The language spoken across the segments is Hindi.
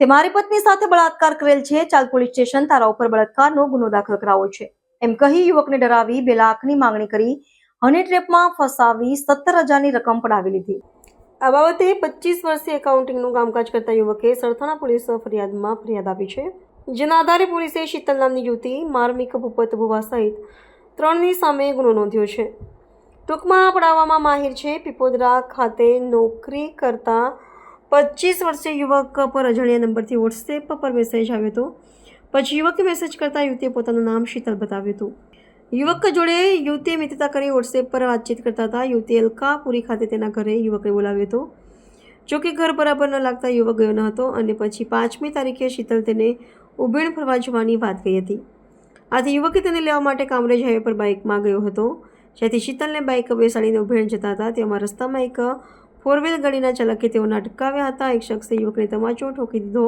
તે મારી પત્ની સાથે બળાત્કાર કરેલ છે. ચાલ પોલીસ સ્ટેશન તારા ઉપર બળાત્કારનો ગુનો દાખલ કરાવો છે એમ કહી યુવકને ડરાવી 2 લાખની માંગણી કરી હની ટ્રેપમાં ફસાવી 17,000ની રકમ પડાવી લીધી. આ બાબતે 25 વર્ષીય એકાઉન્ટિંગનું કામકાજ કરતા યુવકે સરથાણા પોલીસ ફરિયાદમાં ફરિયાદ આપી છે, જેના આધારે પોલીસે શીતલ નામની યુવતી, માર્મિક ભૂપત ભુવા સહિત 3ની સામે ગુનો નોંધ્યો છે. ટૂંકમાં પડાવવામાં માહિર છે. પીપોદરા ખાતે નોકરી કરતા 25 વર્ષીય યુવક પર અજાણ્યા નંબરથી વોટ્સએપ પર મેસેજ આવ્યો હતો. પછી યુવકે મેસેજ કરતા યુવતીએ પોતાનું નામ શીતલ બતાવ્યું હતું. યુવક જોડે યુવતીએ મિત્રતા કરી વોટ્સએપ પર વાતચીત કરતા હતા. યુવતીએ અલકાપુરી ખાતે તેના ઘરે યુવકને બોલાવ્યો હતો. જોકે ઘર બરાબર ન લાગતા યુવક ગયો ન હતો અને પછી 5મી તારીખે શીતલ તેને ઉભેણ ફરવા જવાની વાત કહી હતી. આથી યુવકે તેને લેવા માટે કામરેજ હાઈવે પર બાઇકમાં ગયો હતો, જ્યાંથી શીતલને બાઇક બેસાડીને ઉભેણ જતા હતા. તેમાં રસ્તામાં એક 4વ્હીલ ગાડીના ચાલકે તેઓને અટકાવ્યા હતા. એક શખ્સે યુવકને તમાચો ઠોકી દીધો,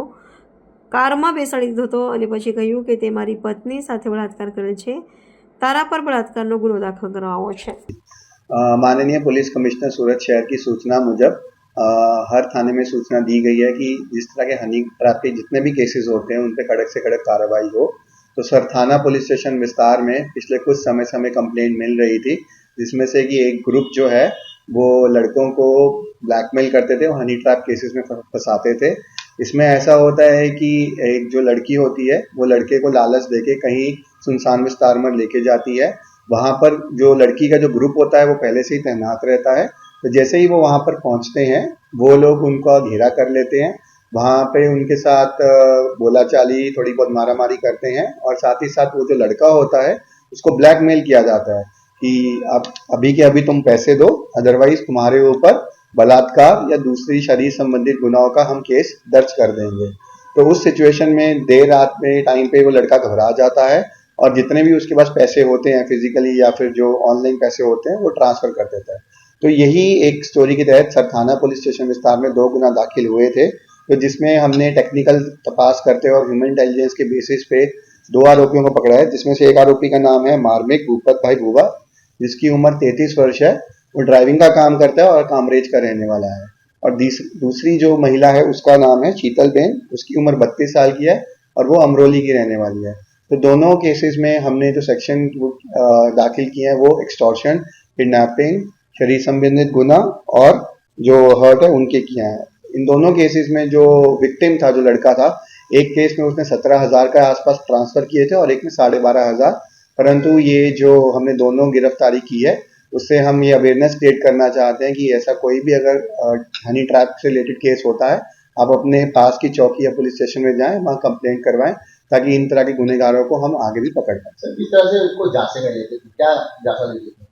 કારમાં બેસાડી દીધો હતો અને પછી કહ્યું કે તે મારી પત્ની સાથે બળાત્કાર કરે છે, तारा पर बलात्कार गुनो दाखिल करवाओ है। माननीय पुलिस कमिश्नर सूरत शहर की सूचना मुजब हर थाने में सूचना दी गई है कि जिस तरह के हनी ट्रैप के जितने भी केसेस होते हैं उन पे कड़क से कड़क कार्रवाई हो। तो सरथाना पुलिस स्टेशन विस्तार में पिछले कुछ समय कंप्लेंट मिल रही थी, जिसमें से कि एक ग्रुप जो है वो लड़कों को ब्लैकमेल करते थे और हनी ट्रैप केसेस में फंसाते थे। इसमें ऐसा होता है कि एक जो लड़की होती है वो लड़के को लालच देके कहीं सुनसान विस्तार में लेके जाती है। वहां पर जो लड़की का जो ग्रुप होता है वो पहले से ही तैनात रहता है। तो जैसे ही वो वहां पर पहुंचते हैं वो लोग उनका घेरा कर लेते हैं, वहां पे उनके साथ बोलाचाली थोड़ी बहुत मारामारी करते हैं और साथ ही साथ वो जो लड़का होता है उसको ब्लैकमेल किया जाता है कि अब अभी के अभी तुम पैसे दो, अदरवाइज तुम्हारे ऊपर बलात्कार या दूसरी शरीर संबंधित गुनाहों का हम केस दर्ज कर देंगे। तो उस सिचुएशन में देर रात में टाइम पे वो लड़का घबरा जाता है और जितने भी उसके पास पैसे होते हैं फिजिकली या फिर जो ऑनलाइन पैसे होते हैं वो ट्रांसफर कर देता है। तो यही एक स्टोरी के तहत सरथाना पुलिस स्टेशन विस्तार में 2 गुना दाखिल हुए थे, तो जिसमें हमने टेक्निकल तपास करते और ह्यूमन इंटेलिजेंस के बेसिस पे 2 आरोपियों को पकड़ा है, जिसमें से एक आरोपी का नाम है मार्मिक भूपत भाई भुवा, जिसकी उम्र 33 वर्ष है। वो ड्राइविंग का काम करता है और कामरेज का रहने वाला है। और दूसरी जो महिला है उसका नाम है शीतल बेन, उसकी उम्र 32 साल की है और वो अमरोली की रहने वाली है। तो दोनों केसेस में हमने जो सेक्शन दाखिल किए हैं वो एक्सटॉर्शन, किडनैपिंग, शरीर संबंधित गुना और जो हर्ट है उनके किए हैं। इन दोनों केसेस में जो विक्टिम था, जो लड़का था, एक केस में उसने 17,000 के आसपास ट्रांसफर किए थे और एक में 12,500। परंतु ये जो हमने दोनों गिरफ्तारी की है उससे हम ये अवेयरनेस क्रिएट करना चाहते हैं कि ऐसा कोई भी अगर हनी ट्रैप से रिलेटेड केस होता है, आप अपने पास की चौकी या पुलिस स्टेशन में जाएं, वहां कंप्लेंट करवाएं, ताकि इन तरह के गुनहगारों को हम आगे भी पकड़ पाएं। सर, किस तरह से उसको जांचने में लेते थे, क्या जांचा लेते थे?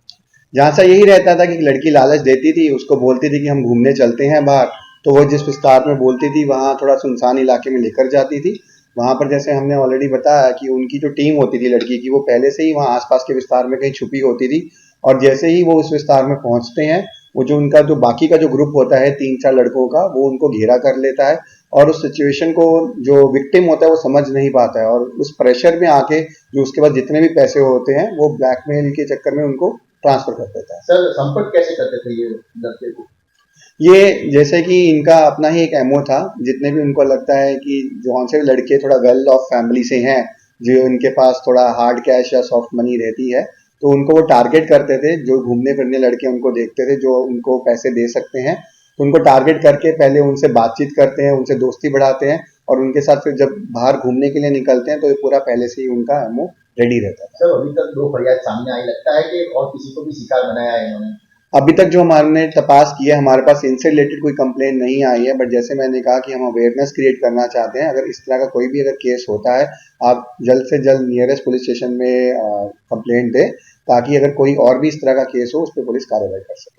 जांचा यही रहता था कि लड़की लालच देती थी, उसको बोलती थी कि हम घूमने चलते हैं बाहर, तो वो जिस विस्तार में बोलती थी वहां थोड़ा सुनसान इलाके में लेकर जाती थी। वहां पर जैसे हमने ऑलरेडी बताया कि उनकी जो टीम होती थी लड़की की, वो पहले से ही वहां आसपास के विस्तार में कहीं छुपी होती थी और जैसे ही वो उस विस्तार में पहुंचते हैं, वो जो उनका जो बाकी का जो ग्रुप होता है 3-4 लड़कों का, वो उनको घेरा कर लेता है और उस सिचुएशन को जो विक्टिम होता है वो समझ नहीं पाता है और उस प्रेशर में आके जो उसके पास जितने भी पैसे होते हैं वो ब्लैकमेल के चक्कर में उनको ट्रांसफर कर देता है। सर, संपर्क कैसे करते थे ये लड़के को? ये जैसे कि इनका अपना ही एक एमओ था, जितने भी उनको लगता है कि जो से लड़के थोड़ा वेल ऑफ फैमिली से हैं, जो इनके पास थोड़ा हार्ड कैश या सॉफ्ट मनी रहती है, तो उनको वो टारगेट करते थे। जो घूमने फिरने लड़के उनको देखते थे जो उनको पैसे दे सकते हैं, तो उनको टारगेट करके पहले उनसे बातचीत करते हैं, उनसे दोस्ती बढ़ाते हैं और उनके साथ फिर जब बाहर घूमने के लिए निकलते हैं तो ये पूरा पहले से ही उनका एमओ रेडी रहता है। सर, अभी तक 2 फरियाद सामने आई, लगता है कि और किसी को भी शिकार बनाया है इन्होंने? अभी तक जो हमने तपास किया है, हमारे पास इनसे रिलेटेड कोई कंप्लेंट नहीं आई है, बट जैसे मैंने कहा कि हम अवेयरनेस क्रिएट करना चाहते हैं। अगर इस तरह का कोई भी अगर केस होता है, आप जल्द से जल्द नियरेस्ट पुलिस स्टेशन में कंप्लेंट दें, ताकि अगर कोई और भी इस तरह का केस हो उस पर पुलिस कार्रवाई कर सके।